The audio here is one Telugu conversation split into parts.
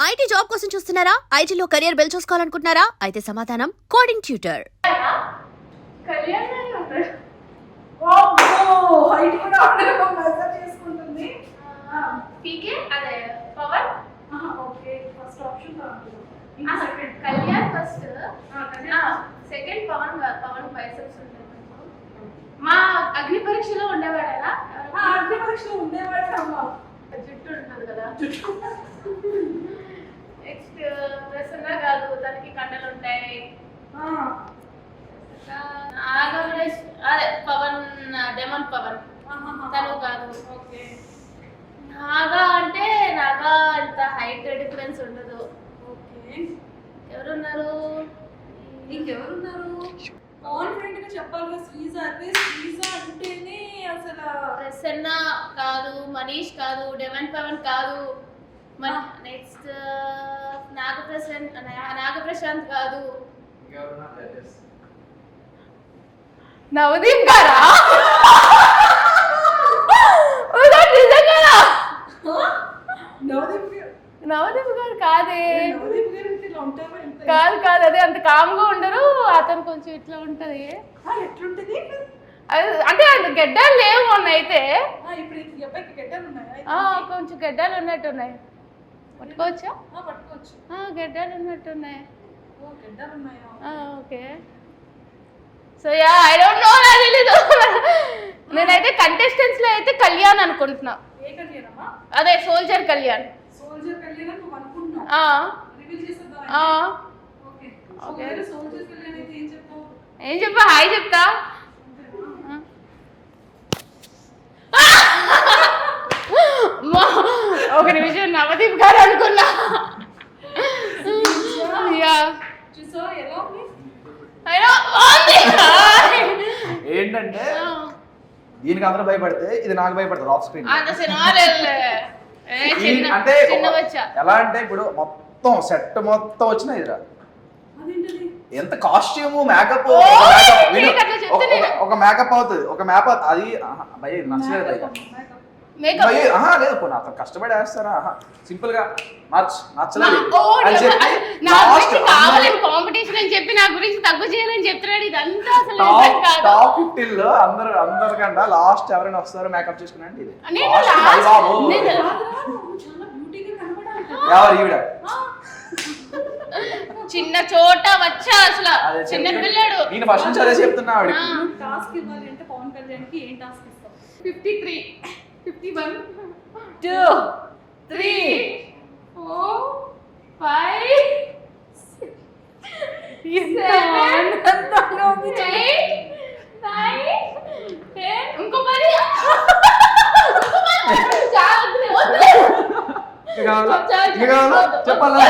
ఐటీ జాబ్ కోసం చూస్తున్నారా? ఐటీలో కెరియర్ బిల్డ్ చూసుకోవాలనుకుంటున్నారా? అయితే సమాధానం కోడింగ్ ట్యూటర్. పీకే అదే power okay first option Kalyan first second Pawan Pawan biceps ఉంటాయి. మా అగ్ని పరీక్షలో ఉండేవాడేనా? అగ్ని పరీక్షలో ఉండేవాడమ్మా. జుట్టు ఉంటుంది కదా. నెక్స్ట్ ప్రసన్న కాదు, తనకి కండలు ఉంటాయి. నాగమేష్ అదే పవన్ డెమన్ పవన్ తను కాదు. ఓకే నాగా అంటే నాగా అంత హైట్ డిఫరెన్స్ ఉండదు. ఓకే ఎవరున్నారు? ఇంకెవరున్నారు? కాన్ఫిడెంట్ గా చెప్పాలిగా. శ్రీజ అంటే శ్రీజ అంటేనే అసలు ప్రసన్న కాదు, మనీష్ కాదు, డెమన్ పవన్ కాదు. నెక్స్ట్ నాగప్రశాంత్ కాదు. నవదీప్ గారా? నవదీప్ గారు కాదే. కాదు కాదు, అదే అంత కామ్గా ఉండరు. అతను కొంచెం ఇట్లా ఉంటది. ఎట్లుంటది అంటే అంత గెడ్డాలు లేవు మొన్న అయితే. కొంచెం గెడ్డాలు ఉన్నట్టున్నాయి. పట్టుకోవచ్చా? గెడ్డాలు ఉన్నట్టున్నాయి. Okay so yeah I don't know, నాకు తెలీదు. నేనైతే కంటెస్టెంట్స్ లో అయితే కళ్యాణ్ అనుకుంటున్నా. అదే సోల్జర్ కళ్యాణ్. ఏం చెప్పా? హాయ్ చెప్తా. ఒక నిమిషం, నవదీప్ గారు అనుకున్నా. ఏంటంటే దీనికి అందరూ భయపడితే ఇది నాకు భయపడతారు ఆఫ్ స్క్రీన్. అంటే ఎలా అంటే ఇప్పుడు మొత్తం సెట్ మొత్తం వచ్చిన ఇదిరా, ఎంత కాస్ట్యూమ్ మేకప్ ఒక మేకప్ అవుతుంది, ఒక మ్యాప్ అది భయ నచ్చలేదు. లేదు పోనీ అతను కష్టపడి వేస్తారా, సింపుల్ గా నచ్చలేదు అని చెప్పి కాంపిటీషన్ అని చెప్పి నా గురించి తక్కువ చేయాలని చెప్తున్నాడు. ఇదంతా టాప్ 15 లో అందరికంటే లాస్ట్ ఎవరైనా వస్తారో మేకప్ చేసుకున్నాండి. ఇది ఎవరు ఈవిడ చిన్న చోట వచ్చా అసలు చిన్న పిల్లడు. నేను ఫస్ట్ నుంచి అదే చెప్తున్నా. టాస్క్ ఇవ్వాలి అంటే పవన్ కళ్యాణ్ కి ఏం టాస్క్ ఇస్తాం? 53 51 2 3 4 5 6 7 8 9 10 ఇంకో మరి చెప్పాలా?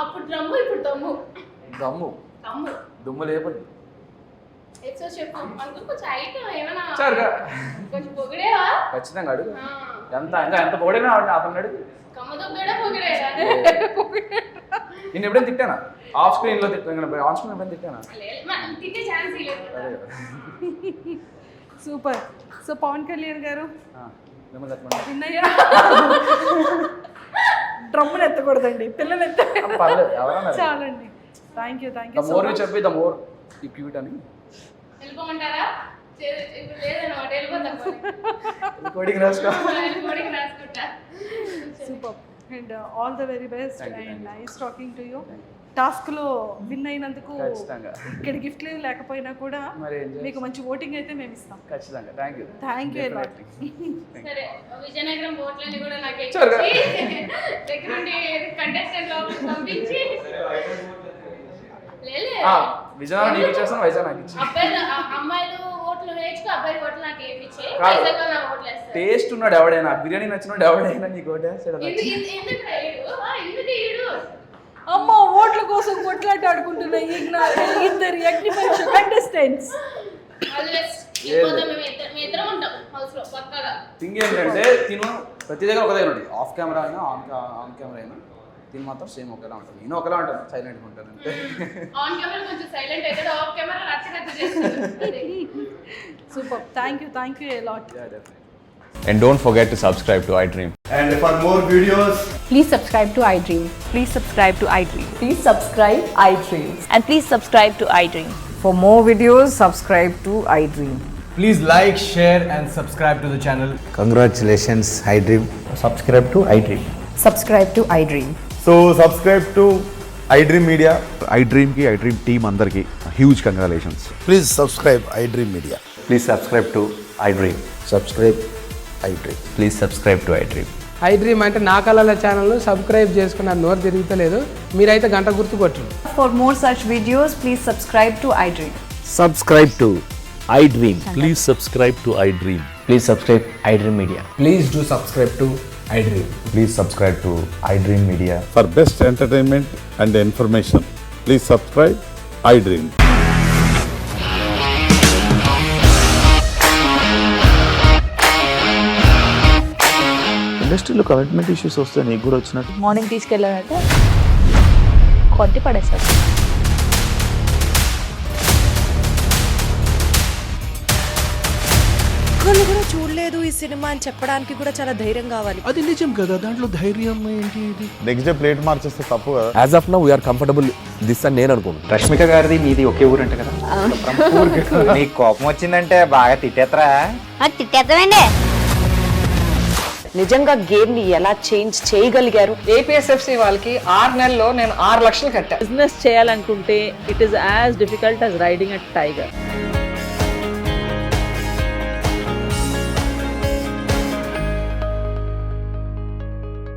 అప్పుడు డ్రమ్ము ఇప్పుడు దమ్ము. దుమ్ము లేపండి. ఖచ్చితంగా అడుగు. ఎంత పొగిడినా అతను అడుగు. నేను ఎప్పుడైనా తిట్టానా? ఆఫ్ స్క్రీన్ లో తిట్టాను, ఆన్ స్క్రీన్ ఎప్పుడైనా తిట్టానా? సూపర్. సో పవన్ కళ్యాణ్ గారు డ్రమ్ములు ఎత్తకూడదండి, పిల్లలు చాలండి. Thank you. మోర్ యూ చెప్పి ద మోర్ యూ క్యూట్ అని వెళ్ళిపోమంటారా? కోడింగ్ రాసుకో. Super and all the very best and nice talking to you. Task లో విన్ అయినందుకు ఇక్కడ గిఫ్ట్ లేకపోయినా కూడా మీకు మంచి ఓటింగ్ అయితే మేము ఇస్తాం. ఖచ్చితంగా. Thank you lot. సరే విజయనగరం ఓట్లని కూడా నాకు దగ్గరుండి కంటెస్టెంట్ లోపలికి పంపించి విజయనగరం నీకు ఇచ్చేస్తాను, వైజాగ్ నాకు ఇచ్చి. అమ్మాయిలు ఓట్లు వేయించుకో, అబ్బాయి ఓట్లు నాకు వేయించే. వైజాగ్ నా ఓట్లు వేస్తారు. టేస్ట్ ఉన్నాడు ఎవడైనా, బిర్యానీ నచ్చినోడు ఎవడైనా నీకు ఓటేస్తాడు. అమ్మ ఓట్ల కోసం కొట్లాట ఆడుకుంటున్నాయి ఇద్దరు అగ్ని పరీక్ష కంటెస్టెంట్స్. థింగ్ ఏంటంటే తిను ప్రతి దగ్గర ఒక దగ్గర ఉంటుంది, ఆఫ్ కెమెరా అయినా ఆన్ కెమెరా అయినా దీని మాత్రం సేమ్ ఒకలా ఉంటుంది. నేను ఒకలా ఉంటాను, సైలెంట్గా ఉంటాను. ఆన్ కెమెరా కొంచెం సైలెంట్ అయితే ఆఫ్ కెమెరా రచ్చ super, thank you a lot. And don't forget to subscribe to iDream. And for more videos, Please subscribe to iDream. Please subscribe to iDream. Please subscribe iDream. And please subscribe to iDream. For more videos, subscribe to iDream. Please like, share and subscribe to the channel. Congratulations, iDream. Subscribe to iDream. Subscribe to iDream. so subscribe to iDream Media. iDream ki iDream team andarki huge congratulations. Please subscribe iDream Media. Please subscribe to iDream. Subscribe iDream. Please subscribe to iDream. iDream అంటే నా కళల ఛానల్ సబ్స్క్రైబ్ చేసుకున్న నోరు తిరుగుతలేదు, మీరైతే గంట గుర్తు కొట్టండి. For more such videos, please subscribe to iDream. Subscribe to iDream. Please subscribe to iDream. Please subscribe iDream Media. Please do subscribe to iDream. Please subscribe to iDream Media. For best entertainment and information, please subscribe iDream. ఇండస్ట్రీలో కమిట్మెంట్ ఇష్యూస్ వస్తే నీకు కూడా వచ్చినట్టు మార్నింగ్ తీసుకెళ్ళారంటే కొట్టి పడేస్తారు. ఒక్కళ్ళు కూడా చూడలేదు ఈ సినిమా అని చెప్పడానికి కూడా చాలా ధైర్యం కావాలి. అది నిజం కదా, దాంట్లో ధైర్యం ఏంటి? ఇది నెక్స్ట్ డే ప్లేట్ మార్చేస్తే తప్పు కదా. As of now we are comfortable this అని నేను అనుకుంటున్నాను. రష్మిక గారిది మీది ఒకే ఊరంట కదా. నీకు కోపం వచ్చిందంటే బాగా తిట్టేత్తరా? తిట్టేద్దామండి. నిజంగా గేమ్ ని ఎలా చేంజ్ చేయగలిగారు? APSFC వాళ్ళకి 6 నెలల్లో నేను 6 లక్షలు కట్టా. బిజినెస్ చేయాలనుకుంటే it is as difficult as riding a tiger.